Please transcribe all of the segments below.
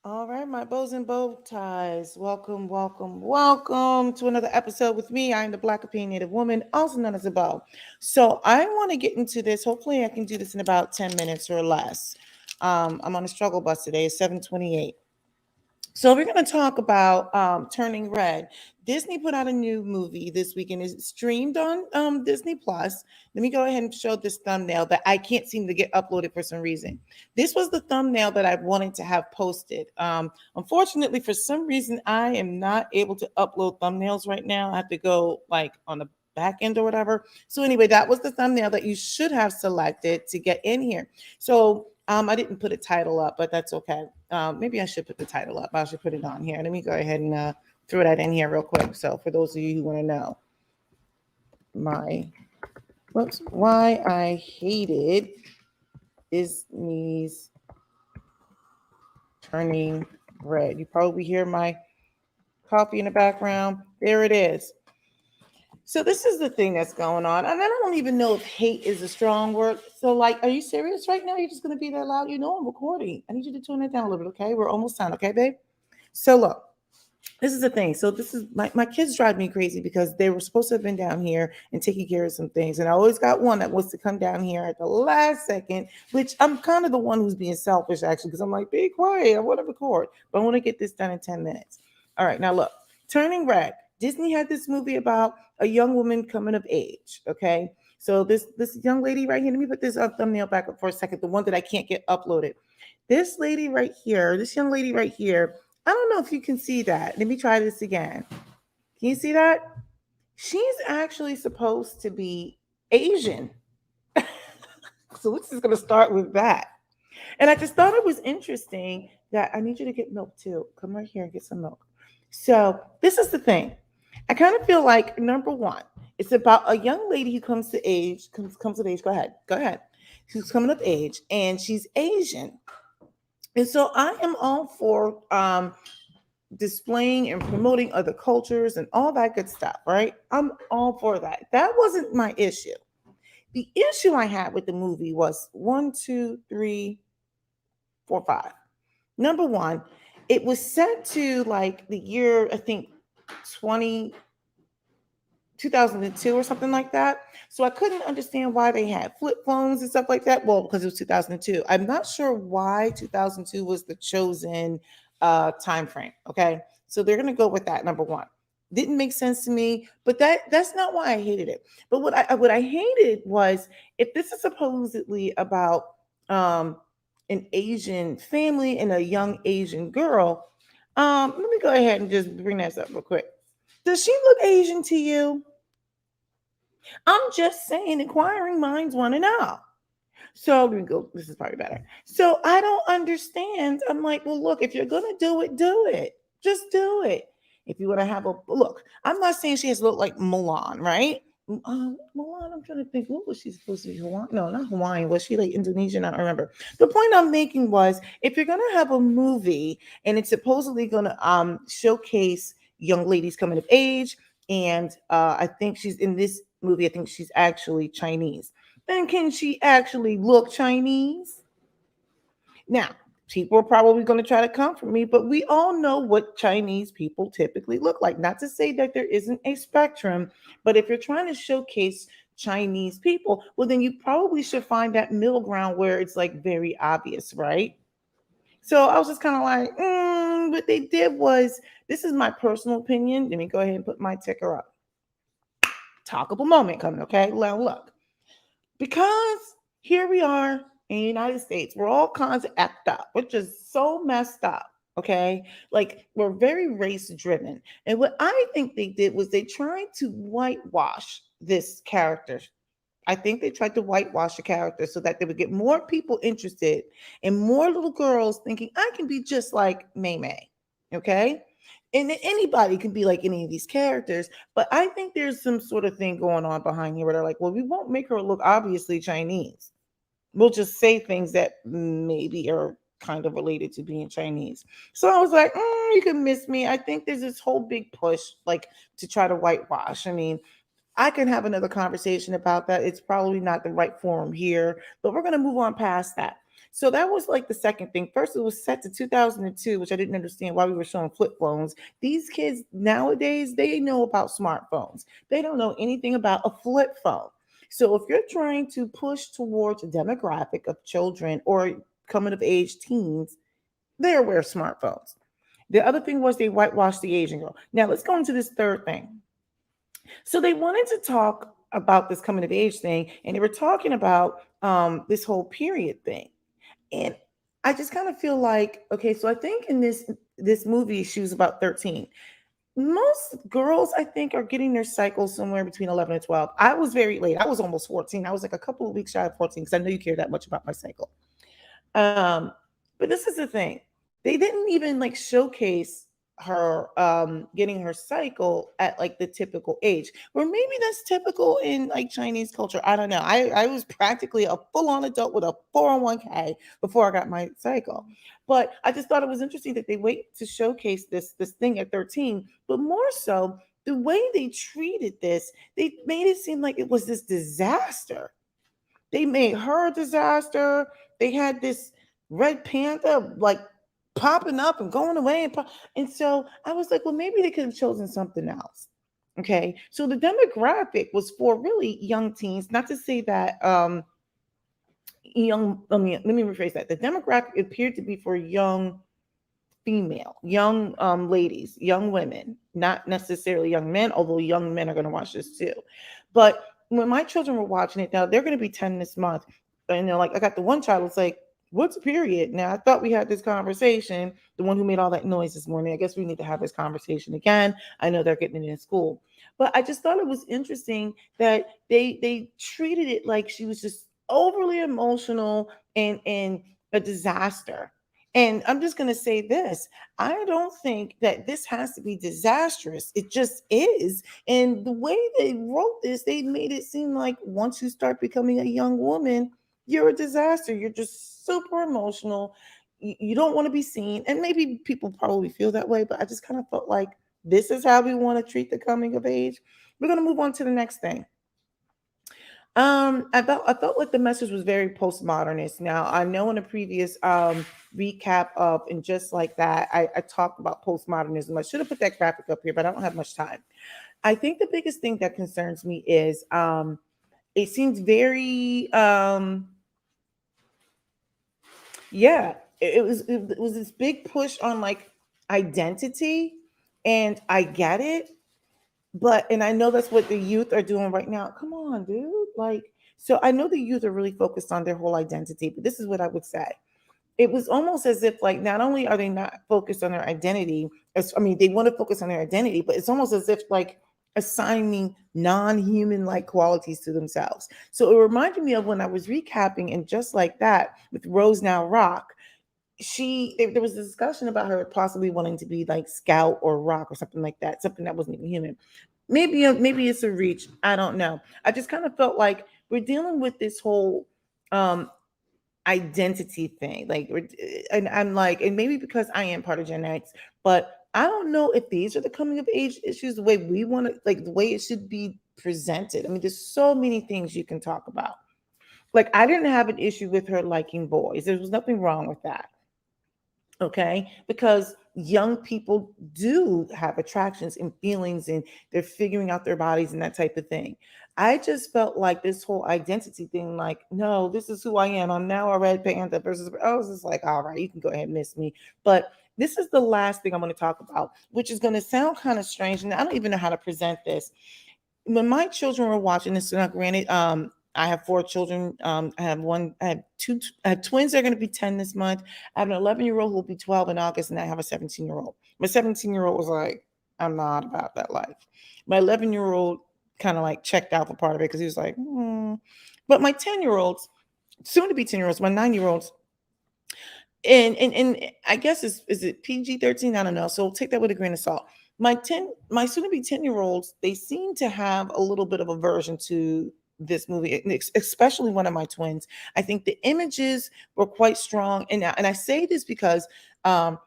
All right, my bows and bow ties. Welcome, welcome, welcome to another episode with me. I'm the Black Opinionated Woman, also known as a bow. So I want to get into this. Hopefully, I can do this in about 10 minutes or less. I'm on a struggle bus today. It's 7:28. So we're going to talk about Turning Red. Disney put out a new movie this weekend. It's streamed on Disney Plus. Let me go ahead and show this thumbnail that I can't seem to get uploaded for some reason. This was the thumbnail that I wanted to have posted. Unfortunately, for some reason, I am not able to upload thumbnails right now. I have to go like on the back end or whatever. So anyway, that was the thumbnail that you should have selected to get in here. So I didn't put a title up, but that's okay. Maybe I should put the title up. I should put it on here. Let me go ahead and throw that in here real quick. So for those of you who want to know, my why I hated Disney's Turning Red. You probably hear my coffee in the background. There it is. So this is the thing that's going on, and I don't even know if hate is a strong word. So, like, are you serious right now? You're just gonna be that loud? You know I'm recording. I need you to tune it down a little bit, okay? We're almost done, okay, babe? So look, this is the thing. So this is my kids drive me crazy because they were supposed to have been down here and taking care of some things, and I always got one that wants to come down here at the last second, which I'm kind of the one who's being selfish actually, because I'm like, be quiet, I want to record, but I want to get this done in 10 minutes. All right, now look, Turning Red. Disney had this movie about a young woman coming of age. Okay, so this young lady right here. Let me put this up thumbnail back up for a second. The one that I can't get uploaded. This lady right here. This young lady right here. I don't know if you can see that. Let me try this again. Can you see that? She's actually supposed to be Asian. So let's just gonna start with that. And I just thought it was interesting that I need you to get milk too. Come right here and get some milk. So this is the thing. I kind of feel like number one, it's about a young lady who comes to age, comes of age. Go ahead, go ahead. She's coming of age, and she's Asian, and so I am all for displaying and promoting other cultures and all that good stuff. Right? I'm all for that. That wasn't my issue. The issue I had with the movie was one, two, three, four, five. Number one, it was set to like the year I think 20 2002 or something like that. So I couldn't understand why they had flip phones and stuff like that. Well, because it was 2002. I'm not sure why 2002 was the chosen time frame. Okay, so they're gonna go with that. Number one, didn't make sense to me, but that's not why I hated it. But what I hated was if this is supposedly about an Asian family and a young Asian girl. Let me go ahead and just bring this up real quick. Does she look Asian to you? I'm just saying, inquiring minds want to know. So let me go. This is probably better. So I don't understand. I'm like, well, look, if you're gonna do it, do it. Just do it. If you want to have a look, I'm not saying she has to look like Mulan, right? Mulan, I'm trying to think. What was she supposed to be? Hawaiian? No, not Hawaiian. Was she like Indonesian? I don't remember. The point I'm making was, if you're gonna have a movie and it's supposedly gonna showcase young ladies coming of age, and I think she's in this movie. I think she's actually Chinese. Then can she actually look Chinese? Now, people are probably going to try to come for me, but we all know what Chinese people typically look like. Not to say that there isn't a spectrum, but if you're trying to showcase Chinese people, well, then you probably should find that middle ground where it's like very obvious, right? So I was just kind of like, what they did was, this is my personal opinion. Let me go ahead and put my ticker up. Talkable moment coming, okay? Now look, because here we are in the United States, we're all kinds of act up, which is so messed up. Okay, like we're very race driven, and what I think they did was they tried to whitewash this character. I think they tried to whitewash the character so that they would get more people interested and more little girls thinking I can be just like May May. Okay, and anybody can be like any of these characters, but I think there's some sort of thing going on behind here where they're like, well, we won't make her look obviously Chinese. We'll just say things that maybe are kind of related to being Chinese. So I was like, you can miss me. I think there's this whole big push like to try to whitewash. I mean, I can have another conversation about that. It's probably not the right forum here, but we're going to move on past that. So that was like the second thing. First, it was set to 2002, which I didn't understand why we were showing flip phones. These kids nowadays, they know about smartphones. They don't know anything about a flip phone. So if you're trying to push towards a demographic of children or coming of age teens, they're aware of smartphones. The other thing was they whitewashed the Asian girl. Now let's go into this third thing. So they wanted to talk about this coming of age thing, and they were talking about this whole period thing. And I just kind of feel like, okay, so I think in this movie, she was about 13. Most girls, I think, are getting their cycle somewhere between 11 and 12. I was very late. I was almost 14. I was like a couple of weeks shy of 14 because I know you care that much about my cycle. Um, but this is the thing. They didn't even like showcase her getting her cycle at like the typical age. Or maybe that's typical in like Chinese culture. I don't know. I was practically a full-on adult with a 401k before I got my cycle. But I just thought it was interesting that they wait to showcase this thing at 13, but more so the way they treated this, they made it seem like it was this disaster. They made her a disaster. They had this red panda like popping up and going away. And so I was like, well, maybe they could have chosen something else. Okay. So the demographic was for really young teens, not to say that young, let me rephrase that. The demographic appeared to be for young female, young ladies, young women, not necessarily young men, although young men are going to watch this too. But when my children were watching it, now they're going to be 10 this month. And they're like, I got the one child that's like, what's a period? Now I thought we had this conversation, the one who made all that noise this morning. I guess we need to have this conversation again. I know they're getting it in school. But I just thought it was interesting that they treated it like she was just overly emotional and a disaster. And I'm just going to say this. I don't think that this has to be disastrous. It just is. And the way they wrote this, they made it seem like once you start becoming a young woman, you're a disaster. You're just super emotional. You don't want to be seen. And maybe people probably feel that way, but I just kind of felt like this is how we want to treat the coming of age. We're going to move on to the next thing. I felt like the message was very postmodernist. Now I know in a previous recap of and just like that, I talked about postmodernism. I should have put that graphic up here, but I don't have much time. I think the biggest thing that concerns me is it seems very yeah, it was this big push on like identity, and I get it, but and I know that's what the youth are doing right now. Come on, dude. Like, so I know the youth are really focused on their whole identity, but this is what I would say. It was almost as if like not only are they not focused on their identity, as I mean, they want to focus on their identity, but it's almost as if like assigning non-human like qualities to themselves. So it reminded me of when I was recapping and just like that with Rose Now Rock. There was a discussion about her possibly wanting to be like scout or rock or something like that, something that wasn't even human. Maybe it's a reach. I don't know. I just kind of felt like we're dealing with this whole um identity thing. Like, and I'm like, and maybe because I am part of Gen X, but I don't know if these are the coming of age issues the way we want to, like the way it should be presented. I mean, there's so many things you can talk about. Like, I didn't have an issue with her liking boys. There was nothing wrong with that. Okay, because young people do have attractions and feelings and they're figuring out their bodies and that type of thing. I just felt like this whole identity thing, like, no, this is who I am. I'm now a red panda versus I was just like, all right, you can go ahead and miss me. But this is the last thing I'm going to talk about, which is going to sound kind of strange, and I don't even know how to present this. When my children were watching this, now granted, I have four children. I have two, I have twins that are going to be 10 this month. I have an 11-year-old who will be 12 in August, and I have a 17-year-old. My 17-year-old was like, I'm not about that life. My 11-year-old kind of like checked out for part of it because he was like, hmm. But my 10-year-olds, soon to be 10-year-olds, my 9-year-olds, and I guess is it PG-13? I don't know. So take that with a grain of salt. My soon to be 10-year-olds, they seem to have a little bit of aversion to this movie, especially one of my twins. I think the images were quite strong. And I say this because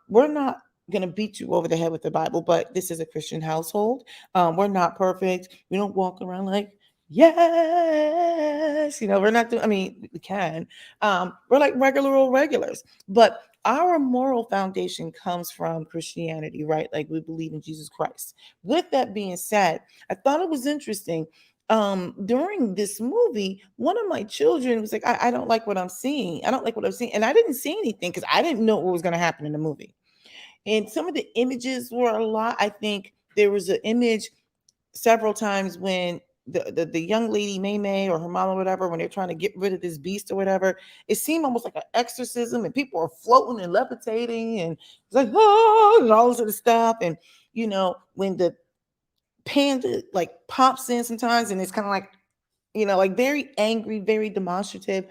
we're not going to beat you over the head with the Bible, but this is a Christian household. We're not perfect. We don't walk around like Yes, we're not doing, I mean, we can. We're like regular old regulars, but our moral foundation comes from Christianity, right? Like we believe in Jesus Christ. With that being said, I thought it was interesting. During this movie, one of my children was like, I don't like what I'm seeing. I don't like what I'm seeing. And I didn't see anything because I didn't know what was going to happen in the movie. And some of the images were a lot. I think there was an image several times when the young lady May May or her mom or whatever, when they're trying to get rid of this beast or whatever, it seemed almost like an exorcism, and people are floating and levitating, and it's like, oh, and all this sort of stuff. And when the panda like pops in sometimes, and it's kind of like, like very angry, very demonstrative.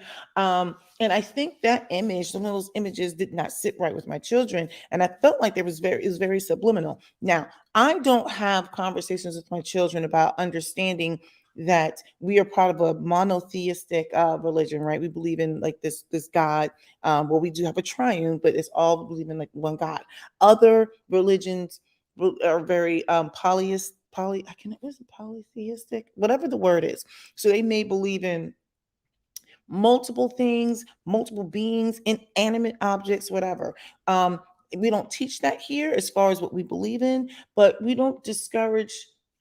And I think that image, some of those images did not sit right with my children. And I felt like it was very subliminal. Now, I don't have conversations with my children about understanding that we are part of a monotheistic religion, right? We believe in like this God. Well, we do have a triune, but it's all we believe in like one God. Other religions are very poly, I can, what is it, polytheistic, whatever the word is. So they may believe in multiple things, multiple beings, inanimate objects, whatever. We don't teach that here as far as what we believe in, but we don't discourage,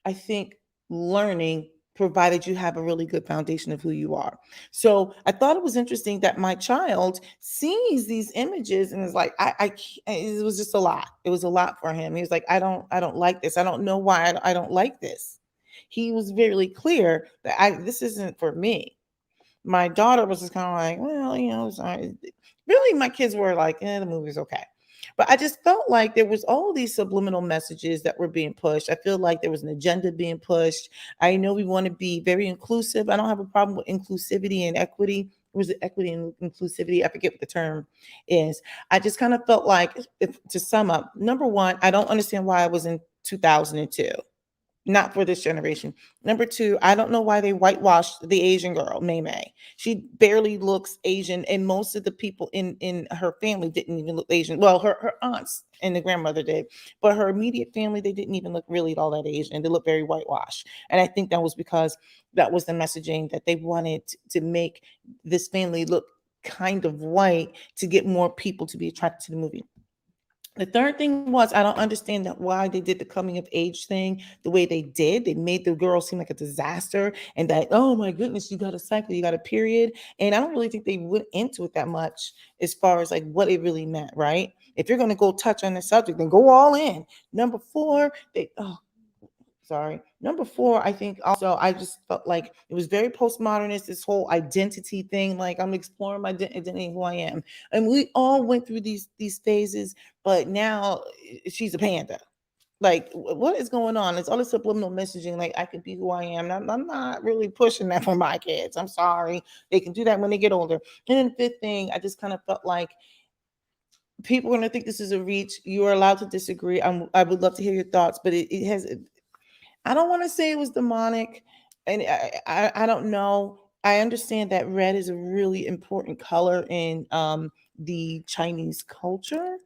I think, learning, provided you have a really good foundation of who you are. So I thought it was interesting that my child sees these images and is like, it was just a lot. It was a lot for him. He was like, I don't like this. I don't know why I don't like this. He was very clear that this isn't for me. My daughter was just kind of like, well, sorry. Really, my kids were like, the movie's okay. But I just felt like there was all these subliminal messages that were being pushed. I feel like there was an agenda being pushed. I know we want to be very inclusive. I don't have a problem with inclusivity and equity. Was it equity and inclusivity? I forget what the term is. I just kind of felt like, if, to sum up, number one, I don't understand why I was in 2002, not for this generation. Number two, I don't know why they whitewashed the Asian girl, May May. She barely looks Asian, and most of the people in her family didn't even look Asian. Well, her aunts and the grandmother did, but her immediate family, they didn't even look really all that Asian. They look very whitewashed. And I think that was because that was the messaging that they wanted to make this family look kind of white to get more people to be attracted to the movie. The third thing was, I don't understand that why they did the coming of age thing the way they did. They made the girl seem like a disaster, and that, oh my goodness, you got a cycle, you got a period. And I don't really think they went into it that much as far as like what it really meant, right? If you're gonna go touch on the subject, then go all in. Number four, they sorry. Number four, I think also I just felt like it was very postmodernist, this whole identity thing. Like I'm exploring my identity, who I am. And we all went through these phases, but now she's a panda. Like, what is going on? It's all this subliminal messaging. Like, I can be who I am. I'm not really pushing that for my kids. I'm sorry. They can do that when they get older. And then the fifth thing, I just kind of felt like people are going to think this is a reach. You are allowed to disagree. I would love to hear your thoughts, but it has, I don't want to say it was demonic, and I don't know. I understand that red is a really important color in the Chinese culture,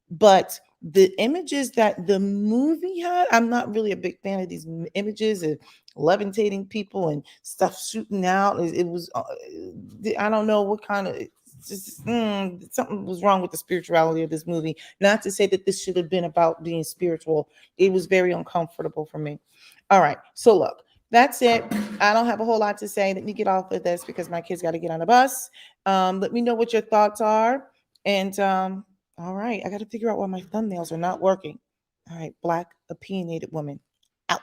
but the images that the movie had, I'm not really a big fan of these images of levitating people and stuff shooting out. It was, I don't know what kind of. Just something was wrong with the spirituality of this movie. Not to say that this should have been about being spiritual. It was very uncomfortable for me. All right. So look, that's it. I don't have a whole lot to say. Let me get off of this because my kids got to get on the bus. Let me know what your thoughts are. And all right, I got to figure out why my thumbnails are not working. All right, black opinionated woman out.